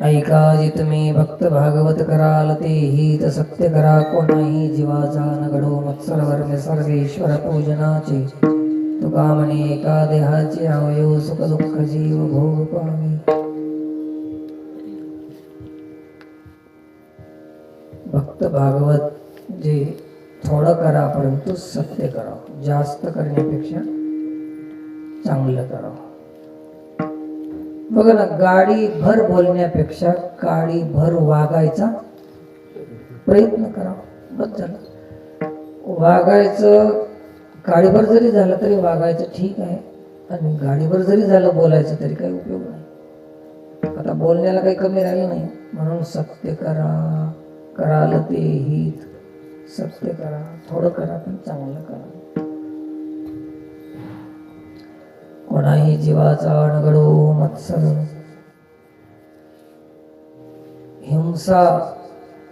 ऐका जे तुम्ही भक्त भागवत कराल ते हित सत्य करा कोणाही जीवाचा न घडो मत्सर वर्ग सर्वेश्वर पूजनाचे तुका म्हणे एका देहाचे अवयव सुख दुःख जीव भोग पावे भक्त भागवत जे थोडं करा परंतु सत्य करा जास्त करण्यापेक्षा चांगलं करा बघा ना गाडी भर बोलण्यापेक्षा गाडी भर वागायचा प्रयत्न करा बस झालं वागायचं गाडीभर जरी झालं तरी वागायचं ठीक आहे आणि गाडीभर जरी झालं बोलायचं तरी काही उपयोग नाही आता बोलण्याला काही कमी राहिलं नाही म्हणून सत्य करा कराल ते हित सत्य करा थोडं करा पण चांगलं करा कोणाही जीवाचा अणगडो मत्सर हिंसा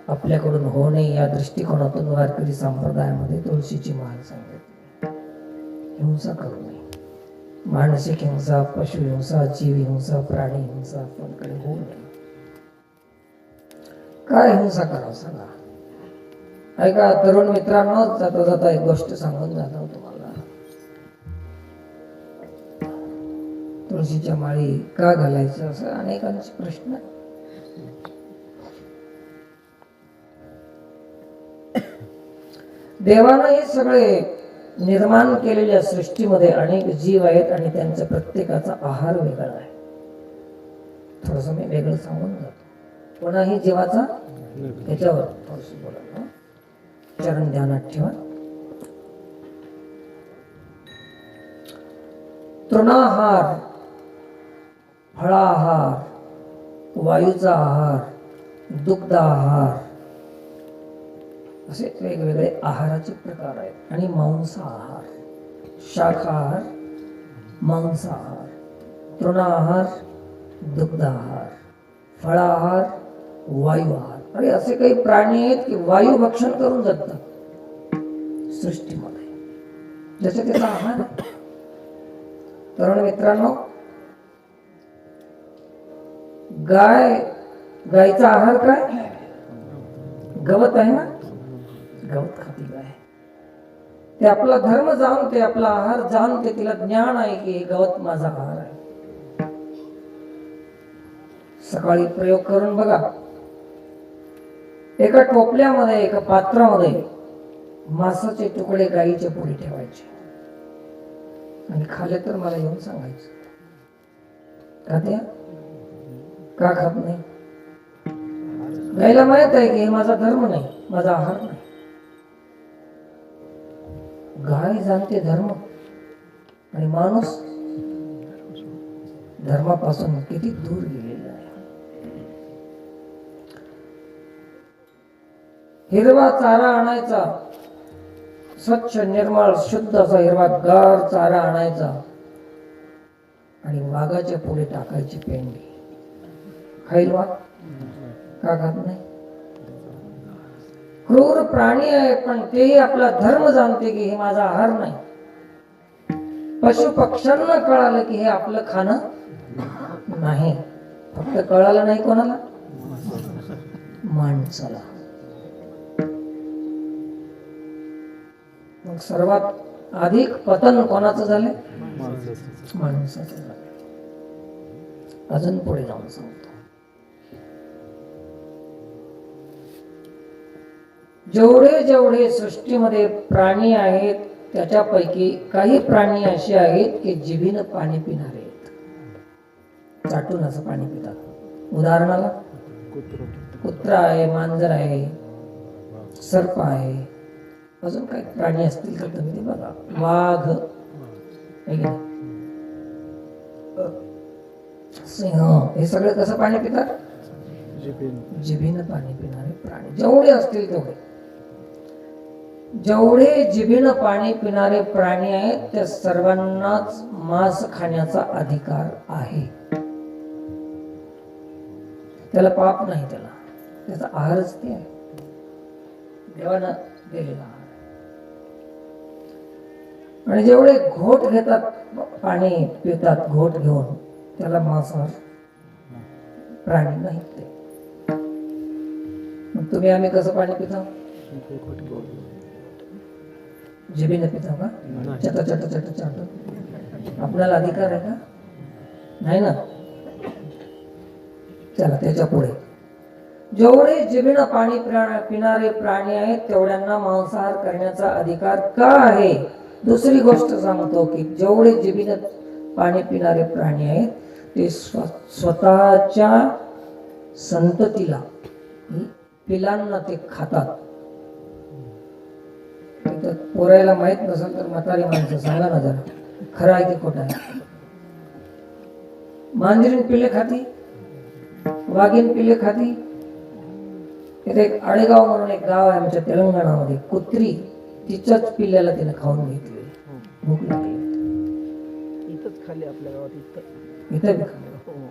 आपल्याकडून होणे या दृष्टिकोनातून वारकरी संप्रदायामध्ये तुळशीची माळ सांगितली हिंसा करू नये मानसिक हिंसा पशु हिंसा जीव हिंसा प्राणी हिंसा आपल्याकडे होऊ नये काय हिंसा करावं सांगा ऐका तरुण मित्रांनो जाता जाता एक गोष्ट सांगून जातो तुम्हाला तुळशीच्या माळी का घालायचं असं अनेकांचे प्रश्न देवानं हे सगळे निर्माण केलेल्या सृष्टीमध्ये अनेक जीव आहेत आणि त्यांचा प्रत्येकाचा आहार वेगळा आहे थोडस मी वेगळं सांगून जातो कोणाही जीवाचा त्याच्यावर थोडस बोला चरण ध्यानात ठेवा तृणाहार फळाहार वायूचा आहार दुग्ध आहार असे वेगवेगळे आहाराचे प्रकार आहेत आणि मांसाहार शाकाहार मांसाहार तृणाहार दुग्ध आहार फळाहार वायू आहार अरे असे काही प्राणी आहेत की वायू भक्षण करून जगतात सृष्टीमध्ये ज्याचा त्याचा आहार तरुण मित्रांनो गायचा आहार काय गवत आहे ना गवत खाती गाय ते आपला धर्म जाणते आपला आहार जाणते तिला ज्ञान आहे की हे गवत माझा आहार आहे सकाळी प्रयोग करून बघा एका टोपल्यामध्ये एका पात्रामध्ये मांसाचे तुकडे गायीच्या पुढे ठेवायचे आणि खाले तर मला येऊन सांगायचं खात्या का खात नाही गायला माहित आहे की हे माझा धर्म नाही माझा आहार नाही गाय जाणते धर्म आणि माणूस धर्मापासून किती दूर गेलेला आहे हिरवा चारा आणायचा स्वच्छ निर्मळ शुद्ध असा हिरवा गार चारा आणायचा आणि वाघाच्या पुढे टाकायची पेंडी खाईल वाघ का खात नाही क्रूर प्राणी आहे पण तेही आपला धर्म जाणते की हे माझा आहार नाही पशु पक्ष्यांना कळालं की हे आपलं खाणं नाही फक्त कळालं नाही कोणाला माणसाला मग सर्वात अधिक पतन कोणाचं झालं माणसाचं झालं अजून पुढे जाऊन सांगतो जेवढे जेवढे सृष्टीमध्ये प्राणी आहेत त्याच्यापैकी काही प्राणी असे आहेत की जिभीनं पाणी पिणारे आहेत चाटून असं पाणी पितात उदाहरणाला कुत्रा आहे मांजर आहे सर्प आहे, अजून काही प्राणी असतील तर तुम्ही ते बघा, वाघ है की नाही? सिंह, हे सगळे कसं पाणी पितात? जिभेनं पाणी पिणारे प्राणी जेवढे असतील तेवढे, जेवढे जिभेनं पाणी पिणारे प्राणी आहेत त्या सर्वांनाच मांस खाण्याचा अधिकार आहे. त्याला पाप नाही, त्याचा आहारच ते आहे, देवानं दिलेला आहार. आणि जेवढे घोट घेतात, पाणी पितात घोट घेऊन, त्याला मांसाहार प्राणी नाही ते. मग तुम्ही आम्ही कसं पाणी पितो? जिभेने पितो का? चट चट चट चट. आपल्याला अधिकार आहे का? नाही ना. चला त्याच्या पुढे, जेवढे जिभेनं पाणी पिणारे प्राणी आहेत तेवढ्यांना मांसाहार करण्याचा अधिकार का आहे? दुसरी गोष्ट सांगतो की जेवढे जिभेनं पाणी पिणारे प्राणी आहेत ते स्वतःच्या संततीला, पिलांना ते खातात. पोरायला माहित नसेल तर म्हातारी माणसं सांगा ना जरा, खरं आहे की खोटं आहे? मांजरीन पिल्ले खाती, वाघीन पिल्ले खाती. इथे एक आडेगाव म्हणून एक गाव आहे आमच्या तेलंगणामध्ये, कुत्री तिच्याच पिल्ल्याला तिने खाऊन घेतली, भूक लागली. इथंच खाली आपल्या गावात इथं इथे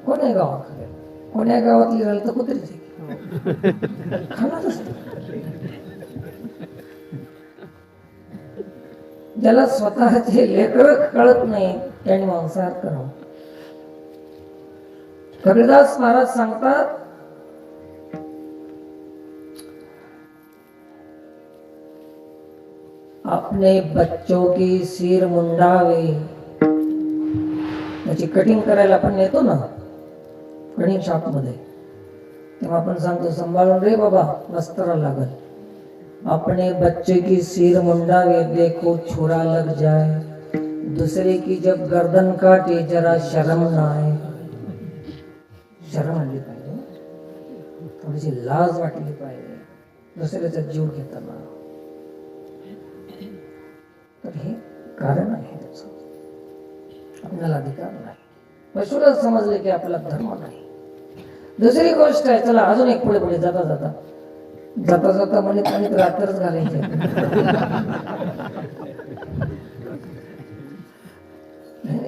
कोण्या गावात खाल्ले? कोण्या गावातली राहिलं तर कुत्रीच खाणारच असते. ज्याला स्वतःचे लेकर कळत नाही त्यांनी मांसाहार करावा. कबीरदास महाराज सांगतात, अपने बच्चों की सिर मुंडावे. त्याची कटिंग करायला आपण नेतो ना कटिंग शॉप मध्ये, तेव्हा आपण सांगतो सांभाळून रे बाबा वस्त्र लागल. अपने बच्चे की सिर मुंडावे, देखो छुरा लग जाए. दूसरे की जब गर्दन काटे जरा शर्म ना आए. शर्म आली पाहिजे, थोडीशी लाज वाटली पाहिजे दुसऱ्याचा जीव घेताना. तर हे कारण आहे त्याचं. आपल्याला अधिकार नाही. पशुला समजले की आपला धर्म नाही. दुसरी गोष्ट आहे, चला अजून एक पुढे पुढे जाता जाता जाता जाता म्हणत म्हणत रात्रच घालायचे.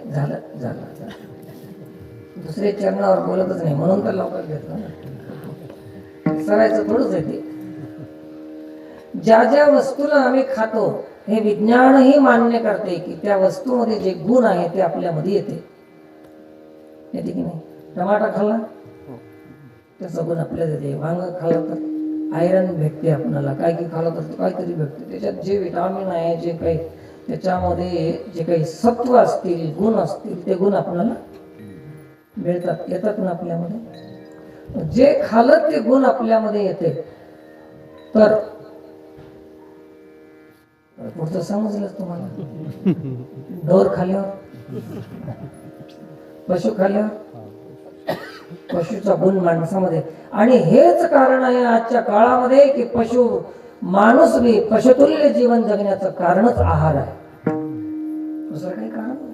झालं झालं झालं. दुसरे चरणावर बोलतच नाही म्हणून तर लवकर घेतलं ना. सरायचं थोडंच आहे ते. ज्या ज्या वस्तूला आम्ही खातो हे विज्ञानही मान्य करते की त्या वस्तूमध्ये जे गुण आहे ते आपल्यामध्ये येते की नाही. टमाटा खाल्ला त्याचा गुण आपल्याला येते. वांग खाल्लं तर आयरन भेटते आपल्याला, काय की खाल्लं तर काहीतरी भेटते. त्याच्यात जे विटामिन आहे, जे काही त्याच्यामध्ये जे काही सत्व असतील, गुण असतील, ते गुण आपल्याला मिळतात, येतात ना आपल्यामध्ये. जे खाल्लं ते गुण आपल्यामध्ये येते. तर पुढचं समजलं तुम्हाला? ढोर खाल्ल्यावर, पशु खाल्ल्यावर, पशुचा गुण माणसामध्ये. आणि हेच कारण आहे आजच्या काळामध्ये की माणूस बी पशुतुल्य जीवन जगण्याचं कारणच आहार आहे, दुसरं काही कारण नाही.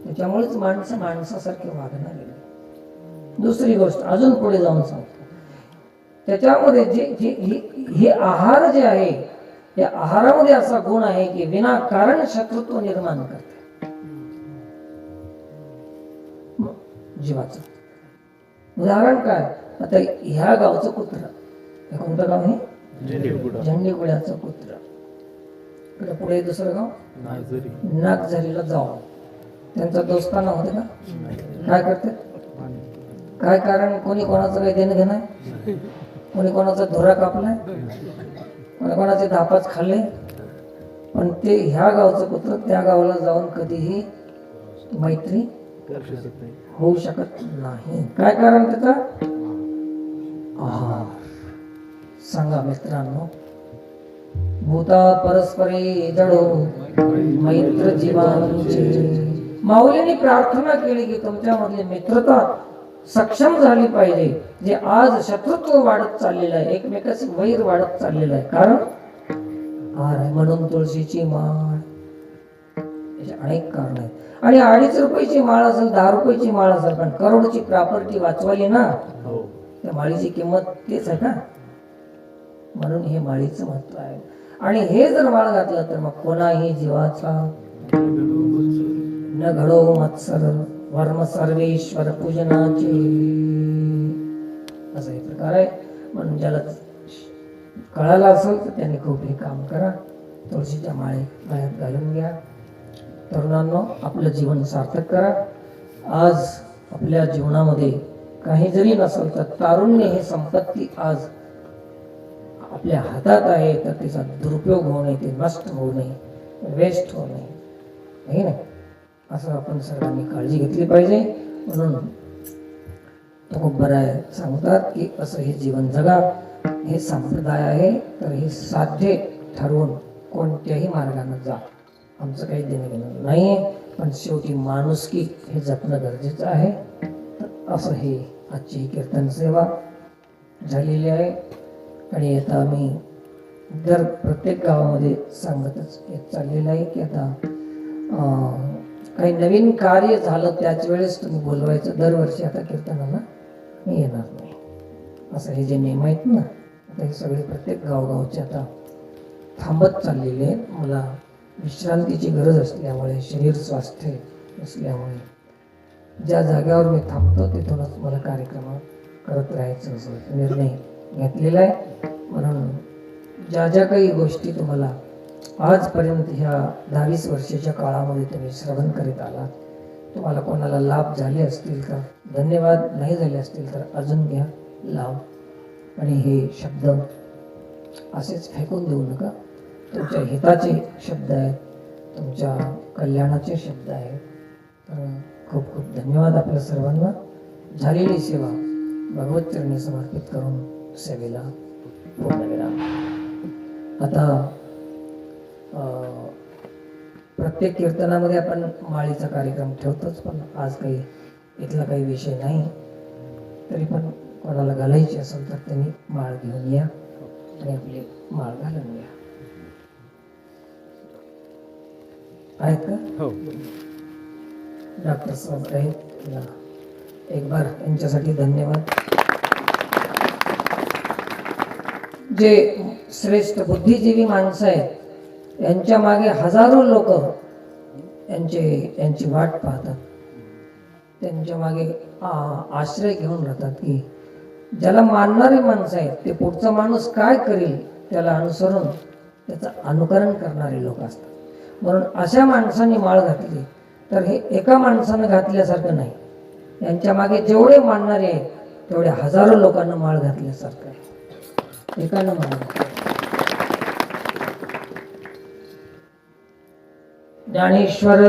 त्याच्यामुळेच माणसं माणसासारखे वागणार गेले. दुसरी गोष्ट अजून पुढे जाऊन सांगतो, त्याच्यामध्ये हे आहार जे आहे, या आहारामध्ये असा गुण आहे की विनाकारण शत्रुत्व निर्माण करते जीवाचं. उदाहरण काय, आता ह्या गावचं कुत्र, कोणतं गाव आहे? झंडेगुड्याचं कुत्र. पुढे दुसरं गाव नागझरीला जाऊ. त्यांचा दोस्ताना होते का? काय करते? काय कारण? कोणी कोणाचं काही देणं घेणं, कोणी कोणाचा धोरा कापलाय, कोणी कोणाचे धापाच खाल्ले. पण ते ह्या गावचं कुत्र त्या गावाला जाऊन कधीही मैत्री होऊ शकत नाही. काय कारण त्याचा? आहार. सांगा मित्रांनो, भूता परस्परे जडो मैत्र जीवांचे. माऊलींनी प्रार्थना केली की तुमच्यामधली मित्रता सक्षम झाली पाहिजे. जे आज शत्रुत्व वाढत चाललेलं आहे, एकमेकाचे वैर वाढत चाललेलं आहे, कारण हार आहे. म्हणून तुळशीची माळ, याचे अनेक कारण आहेत. आणि 2.5 रुपयाची माळ असेल, 10 रुपयाची माळ असेल, पण करोडची प्रॉपर्टी वाचवाली ना, त्या माळीची किंमत तेच आहे का? म्हणून हे माळीचं महत्व आहे. आणि हे जर माळ घातलं तर मग कोणाही जीवाचा न घडो मत्सर वर्म सर्वेश्वर पूजनाचे, असा एक प्रकार आहे. म्हणून ज्याला कळालं असेल तर त्याने खूप हे काम करा. तुळशीच्या माळे गळ्यात घालून घ्या. तरुणांनो, आपलं जीवन सार्थक करा. आज आपल्या जीवनामध्ये काही जरी नसेल तर तारुण्य हे संपत्ती आज आपल्या हातात आहे, तर त्याचा दुरुपयोग होऊ नये, ते नष्ट होऊ नये, वेस्ट होऊ नये, नाही ना? असं आपण सर्वांनी काळजी घेतली पाहिजे. म्हणून तो खूप बरं आहे, सांगतात की असं हे जीवन जगा. हे संप्रदाय आहे, तर हे साध्य ठरवून कोणत्याही मार्गाने जा. आमचं काही देणं घेणं नाही आहे, पण शेवटी माणुसकी हे जपणं गरजेचं आहे. तर असं हे आजची ही कीर्तन सेवा झालेली आहे. आणि आता आम्ही दर प्रत्येक गावामध्ये सांगतच येत चाललेलं आहे की आता काही नवीन कार्य झालं त्याच वेळेस तुम्ही बोलवायचं. दरवर्षी आता कीर्तनाला मी येणार नाही, असं हे जे नियम आहेत ना, आता हे सगळे प्रत्येक गावगावचे आता थांबत चाललेले आहेत. मला विश्रांतीची गरज असल्यामुळे, शरीर स्वास्थ्य असल्यामुळे ज्या जागेवर मी थांबतो तिथूनच मला कार्यक्रम करत राहायचं असं निर्णय घेतलेला आहे. म्हणून ज्या ज्या काही गोष्टी तुम्हाला आजपर्यंत ह्या 22 वर्षाच्या काळामध्ये तुम्ही श्रवण करीत आलात, तुम्हाला कोणाला लाभ झाले असतील तर धन्यवाद, नाही झाले असतील तर अजून घ्या लाभ. आणि हे शब्द असेच फेकून देऊ नका. तुमच्या हिताचे शब्द आहेत, तुमच्या कल्याणाचे शब्द आहेत. तर खूप खूप धन्यवाद आपल्या सर्वांना. झालेली सेवा भगवत चरणी समर्पित करून सेवेला पूर्णविराम. आता प्रत्येक कीर्तनामध्ये आपण माळीचा कार्यक्रम ठेवतोच, पण आज काही इथला काही विषय नाही. तरी पण कोणाला घालायची असेल तर त्यांनी माळ घेऊन या आणि आपली माळ घालून घ्या. आहेत का? हो. डॉक्टर साहेब आहेत, एक बार यांच्यासाठी धन्यवाद. जे श्रेष्ठ बुद्धिजीवी माणसं आहेत, यांच्या मागे हजारो लोक यांची वाट पाहतात, त्यांच्या मागे आश्रय घेऊन राहतात. की ज्याला मानणारे माणसं आहेत ते पुढचा माणूस काय करेल त्याला अनुसरून त्याचं अनुकरण करणारे लोक असतात. म्हणून अशा माणसाने माळ घातली तर हे एका माणसानं घातल्यासारखं नाही. यांच्या मागे जेवढे मानणारे आहेत तेवढे हजारो लोकांना माळ घातल्यासारखं आहे. एकानं माळ ज्ञानेश्वर